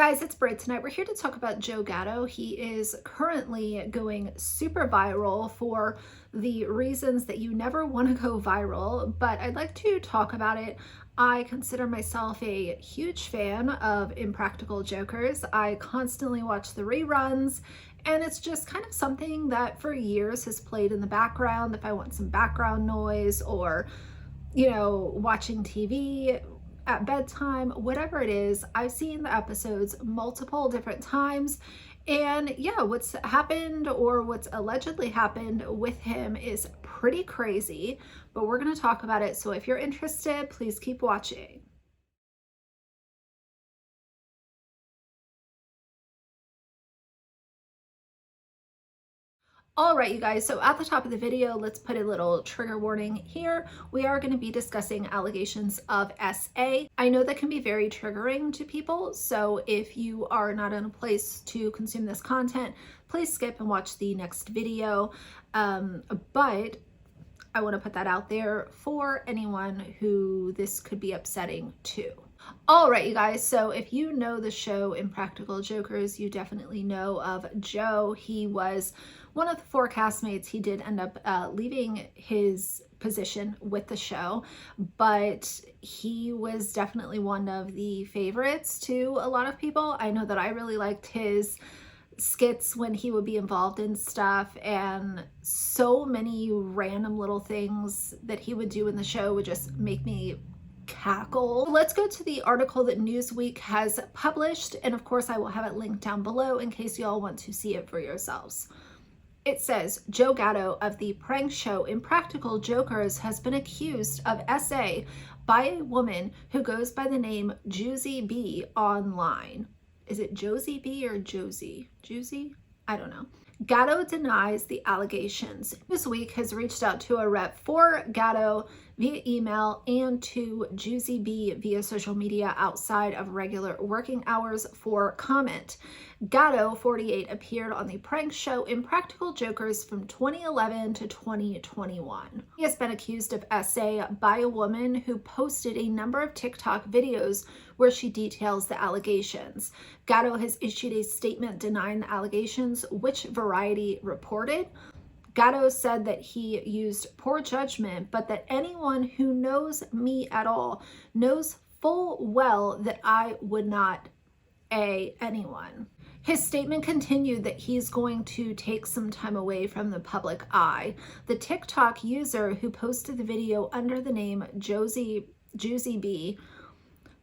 Guys, it's Brit. Tonight we're here to talk about Joe Gatto. He is currently going super viral for the reasons that you never want to go viral, but I'd like to talk about it. I consider myself a huge fan of Impractical Jokers. I constantly watch the reruns, and it's just kind of something that for years has played in the background if I want some background noise or, watching TV at bedtime, whatever it is. I've seen the episodes multiple different times, and yeah, what's happened or what's allegedly happened with him is pretty crazy, but we're going to talk about it. So if you're interested, please keep watching. All right, you guys, so at the top of the video, let's put a little trigger warning here. We are going to be discussing allegations of SA. I know that can be very triggering to people, so if you are not in a place to consume this content, please skip and watch the next video. But I want to put that out there for anyone who this could be upsetting to. All right, you guys, so if you know the show Impractical Jokers, you definitely know of Joe. He was one of the 4 castmates. He did end up leaving his position with the show, but he was definitely one of the favorites to a lot of people. I know that I really liked his skits when he would be involved in stuff, and so many random little things that he would do in the show would just make me cackle. Let's go to the article that Newsweek has published, and of course I will have it linked down below in case you all want to see it for yourselves. It says, Joe Gatto of the prank show Impractical Jokers has been accused of SA by a woman who goes by the name Juicy B online. Is it Josie B or Josie? Juicy? I don't know. Gatto denies the allegations. Newsweek has reached out to a rep for Gatto via email and to Juicy B via social media outside of regular working hours for comment. Gatto, 48, appeared on the prank show Impractical Jokers from 2011 to 2021. He has been accused of SA by a woman who posted a number of TikTok videos where she details the allegations. Gatto has issued a statement denying the allegations, which Variety reported. Gatto said that he used poor judgment, but that anyone who knows me at all knows full well that I would not A anyone. His statement continued that he's going to take some time away from the public eye. The TikTok user who posted the video under the name Juicy B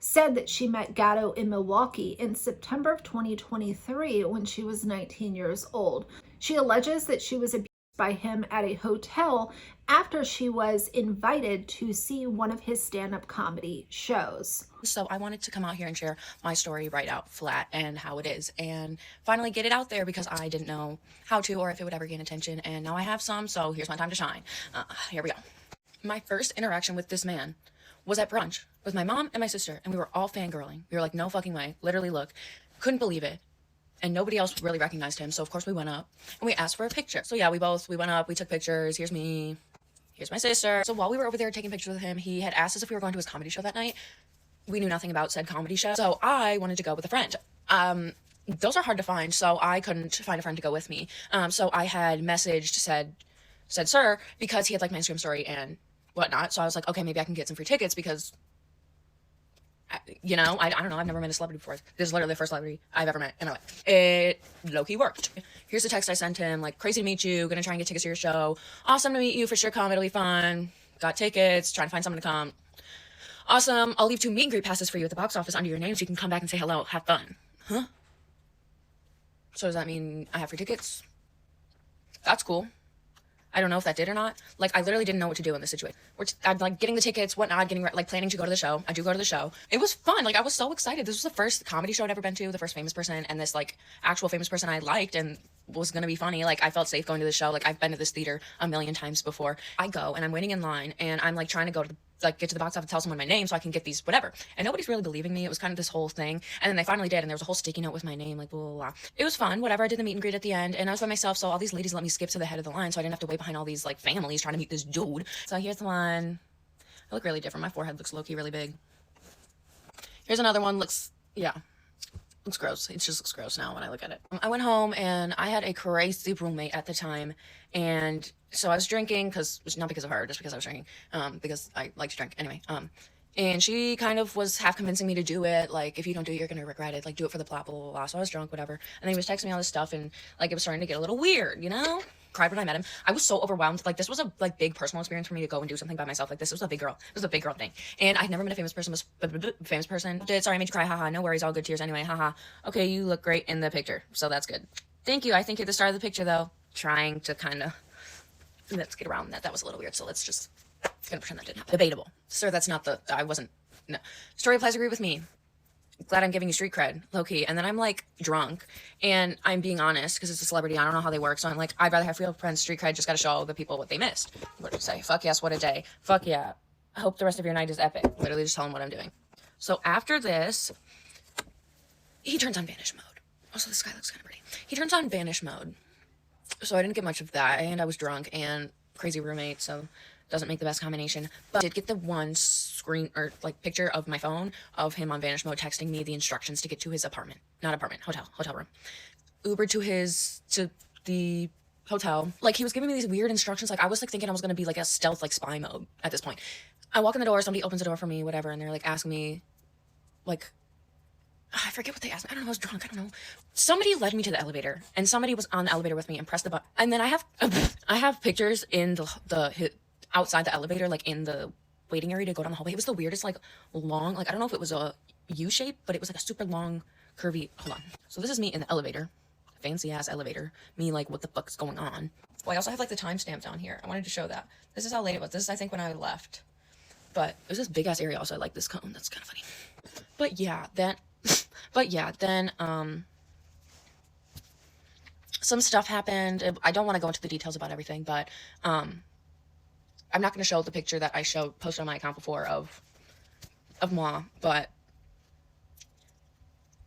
said that she met Gatto in Milwaukee in September of 2023 when she was 19 years old. She alleges that she was abused by him at a hotel after she was invited to see one of his stand-up comedy shows. So I wanted to come out here and share my story right out flat and how it is, and finally get it out there because I didn't know how to or if it would ever gain attention, and now I have some, so here's my time to shine. Here we go. My first interaction with this man was at brunch with my mom and my sister, and we were all fangirling. We were like, no fucking way. Literally, look. Couldn't believe it. And nobody else really recognized him, so of course we went up and we asked for a picture. So yeah, we went up, we took pictures. Here's me, here's my sister. So while we were over there taking pictures with him, he had asked us if we were going to his comedy show that night. We knew nothing about said comedy show, so I wanted to go with a friend. Those are hard to find, so I couldn't find a friend to go with me. So I had messaged, said sir, because he had liked my Instagram story and whatnot. So I was like, okay, maybe I can get some free tickets because I don't know. I've never met a celebrity before. This is literally the first celebrity I've ever met in my life. It low-key worked. Here's the text I sent him, like, crazy to meet you, gonna try and get tickets to your show. Awesome to meet you, for sure, come, it'll be fun. Got tickets, trying to find someone to come. Awesome, I'll leave 2 meet and greet passes for you at the box office under your name so you can come back and say hello, have fun. Huh? So does that mean I have free tickets? That's cool. I don't know if that did or not. Like, I literally didn't know what to do in this situation. I'm like getting the tickets, whatnot, planning to go to the show. I do go to the show. It was fun. Like, I was so excited. This was the first comedy show I'd ever been to, the first famous person, and this, like, actual famous person I liked and was gonna be funny. Like, I felt safe going to the show. Like, I've been to this theater a million times before. I go, and I'm waiting in line, and I'm, like, trying to go to get to the box office, tell someone my name so I can get these, whatever. And nobody's really believing me. It was kind of this whole thing. And then they finally did, and there was a whole sticky note with my name, like, blah, blah, blah. It was fun, whatever. I did the meet and greet at the end, and I was by myself, so all these ladies let me skip to the head of the line, so I didn't have to wait behind all these, like, families trying to meet this dude. So here's the one. I look really different. My forehead looks low-key really big. Here's another one. Looks looks gross. It just looks gross now when I look at it. I went home and I had a crazy roommate at the time. And so I was drinking not because of her, just because I was drinking, because I like to drink anyway. And she kind of was half convincing me to do it. Like, if you don't do it, you're going to regret it. Like, do it for the plot, blah, blah, blah. So I was drunk, whatever. And then he was texting me all this stuff, and, like, it was starting to get a little weird, you know? Cried when I met him. I was so overwhelmed. Like, this was a, like, big personal experience for me to go and do something by myself. Like, this was a big girl. It was a big girl thing. And I'd never met a famous person. Sorry, I made you cry. Haha. No worries. All good tears anyway. Haha. Okay, you look great in the picture. So that's good. Thank you. I think you're the star of the picture, though. Trying to kind of... Let's get around that. That was a little weird. So let's just... gonna pretend that didn't happen. Debatable. Sir, that's not the... I wasn't... No. Story applies, agree with me. Glad I'm giving you street cred, low-key. And then I'm, like, drunk, and I'm being honest, because it's a celebrity, I don't know how they work, so I'm like, I'd rather have real friends, street cred, just gotta show the people what they missed. What did you say? Fuck yes, what a day. Fuck yeah. I hope the rest of your night is epic. Literally just tell them what I'm doing. So after this, he turns on vanish mode. Also, this guy looks kind of pretty. He turns on vanish mode. So I didn't get much of that, and I was drunk, and crazy roommate, so... doesn't make the best combination, but I did get the one screen or like picture of my phone of him on vanish mode texting me the instructions to get to his hotel room. Ubered to the hotel. Like, he was giving me these weird instructions. Like, I was like thinking I was gonna be like a stealth, like spy mode at this point. I walk in the door, somebody opens the door for me, whatever, and they're like asking me, like, I forget what they asked me. I don't know. I was drunk. I don't know. Somebody led me to the elevator, and somebody was on the elevator with me and pressed the button. And then I have pictures in the outside the elevator, like in the waiting area to go down the hallway. It was the weirdest, like, long, like, I don't know if it was a U shape, but it was like a super long, curvy, hold on. So this is me in the elevator, fancy ass elevator. Me like, what the fuck's going on? Well, I also have like the timestamp down here. I wanted to show that. This is how late it was. This is, I think, when I left. But it was this big ass area. Also, I like this cone. That's kind of funny. But yeah, then, some stuff happened. I don't want to go into the details about everything, but, I'm not going to show the picture that I posted on my account before of moi, but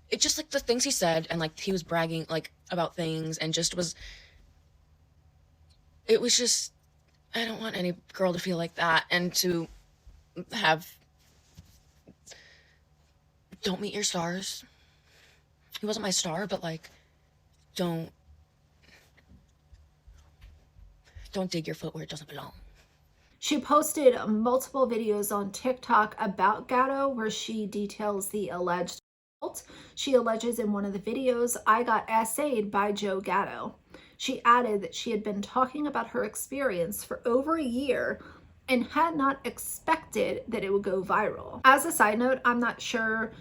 it just, like, the things he said, and, like, he was bragging, like, about things, and just was, it was just, I don't want any girl to feel like that, and to have, don't meet your stars. He wasn't my star, but, like, don't dig your foot where it doesn't belong. She posted multiple videos on TikTok about Gatto where she details the alleged assault. She alleges in one of the videos, I got SA'd by Joe Gatto. She added that she had been talking about her experience for over a year and had not expected that it would go viral. As a side note, I'm not sure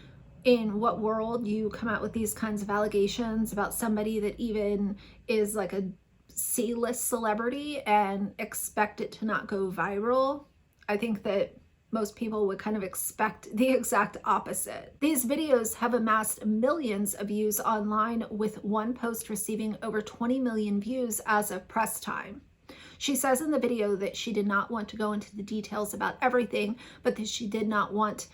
in what world you come out with these kinds of allegations about somebody that even is like a C-list celebrity and expect it to not go viral. I think that most people would kind of expect the exact opposite. These videos have amassed millions of views online, with one post receiving over 20 million views as of press time. She says in the video that she did not want to go into the details about everything, but that she did not want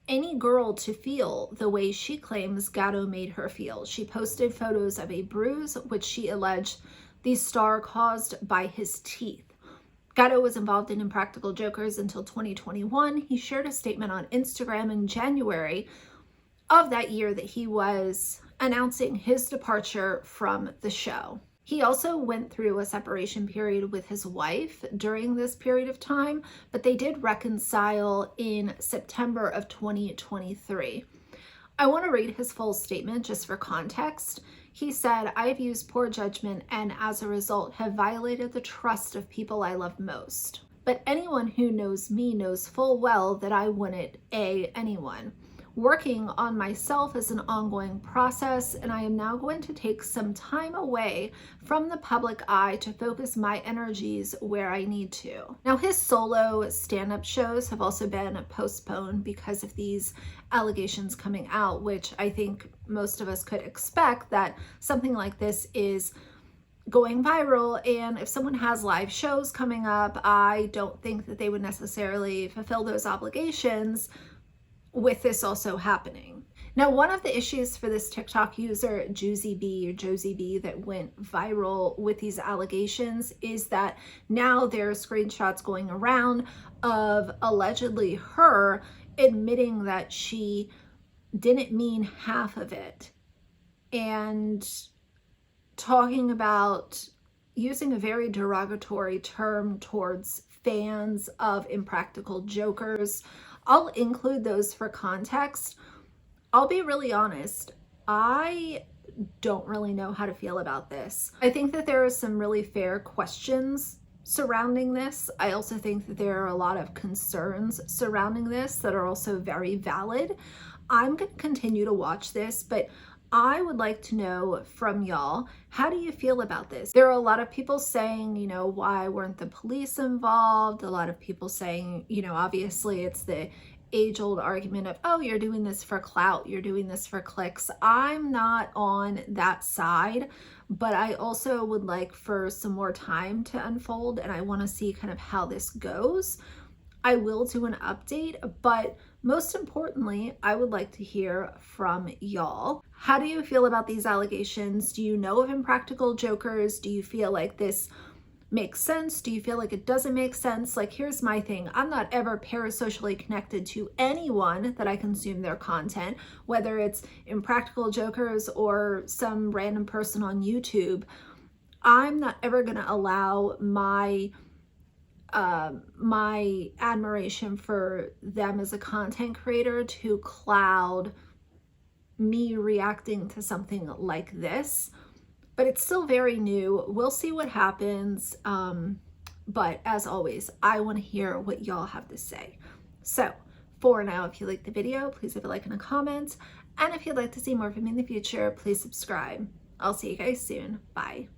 any girl to feel the way she claims Gatto made her feel. She posted photos of a bruise, which she alleged the star caused by his teeth. Gatto was involved in Impractical Jokers until 2021. He shared a statement on Instagram in January of that year that he was announcing his departure from the show. He also went through a separation period with his wife during this period of time, but they did reconcile in September of 2023. I want to read his full statement just for context. He said, I have used poor judgment and as a result have violated the trust of people I love most. But anyone who knows me knows full well that I wouldn't A anyone. Working on myself is an ongoing process, and I am now going to take some time away from the public eye to focus my energies where I need to. Now, his solo stand-up shows have also been postponed because of these allegations coming out, which I think most of us could expect that something like this is going viral, and if someone has live shows coming up, I don't think that they would necessarily fulfill those obligations with this also happening. Now, one of the issues for this TikTok user, Josie B, that went viral with these allegations is that now there are screenshots going around of allegedly her admitting that she didn't mean half of it and talking about using a very derogatory term towards fans of Impractical Jokers. I'll include those for context. I'll be really honest. I don't really know how to feel about this. I think that there are some really fair questions surrounding this. I also think that there are a lot of concerns surrounding this that are also very valid. I'm going to continue to watch this, but I would like to know from y'all, how do you feel about this? There are a lot of people saying, you know, why weren't the police involved? A lot of people saying, you know, obviously it's the age-old argument of, oh, you're doing this for clout, you're doing this for clicks. I'm not on that side, but I also would like for some more time to unfold, and I want to see kind of how this goes. I will do an update, but most importantly, I would like to hear from y'all. How do you feel about these allegations? Do you know of Impractical Jokers? Do you feel like this makes sense? Do you feel like it doesn't make sense? Like, here's my thing. I'm not ever parasocially connected to anyone that I consume their content, whether it's Impractical Jokers or some random person on YouTube. I'm not ever going to allow my admiration for them as a content creator to cloud me reacting to something like this. But it's still very new. We'll see what happens. But as always, I want to hear what y'all have to say. So for now, if you liked the video, please leave a like and a comment. And if you'd like to see more from me in the future, please subscribe. I'll see you guys soon. Bye.